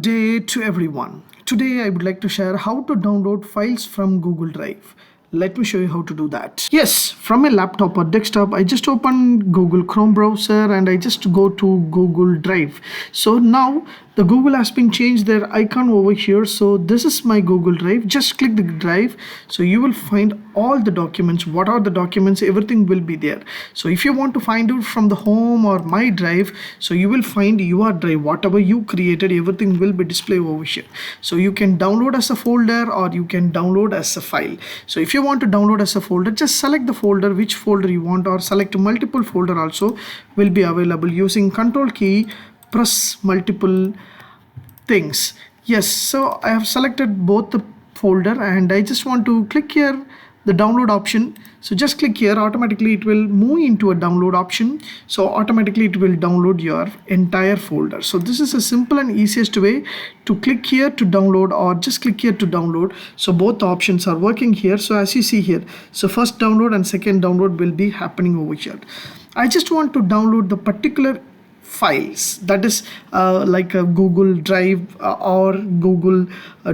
Good day to everyone. Today I would like to share how to download files from Google Drive. Let me show you how to do that. Yes, from a laptop or desktop, I just open Google Chrome browser and I just go to Google Drive. So now the Google has been changed their icon over here. So this is my Google Drive. Just click the drive. So you will find all the documents. What are the documents? Everything will be there. So if you want to find it from the home or my drive, so you will find your drive. Whatever you created, everything will be displayed over here. So you can download as a folder or you can download as a file. So if you want to download as a folder, just select the folder, which folder you want, or select multiple folder also will be available. Using control key, press multiple things. Yes, so I have selected both the folder and I just want to click here the download option. So just click here, automatically it will move into a download option. So automatically it will download your entire folder. So this is a simple and easiest way to click here to download or just click here to download. So both options are working here. So as you see here, so first download and second download will be happening over here. I just want to download the particular files, that is like a Google Drive or Google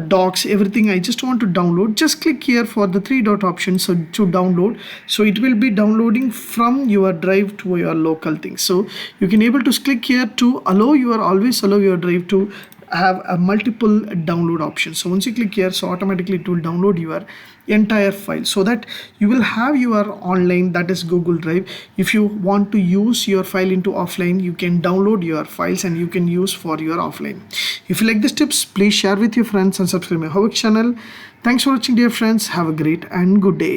Docs, everything I just want to download. Just click here for the three dot option, so to download. So it will be downloading from your drive to your local thing. So you can able to click here to always allow your drive to have a multiple download option. So once you click here, so automatically it will download your entire file, so that you will have your online, that is Google Drive. If you want to use your file into offline, you can download your files and you can use for your offline. If you like these tips, please share with your friends and subscribe my HowXT channel. Thanks for watching, dear friends. Have a great and good day.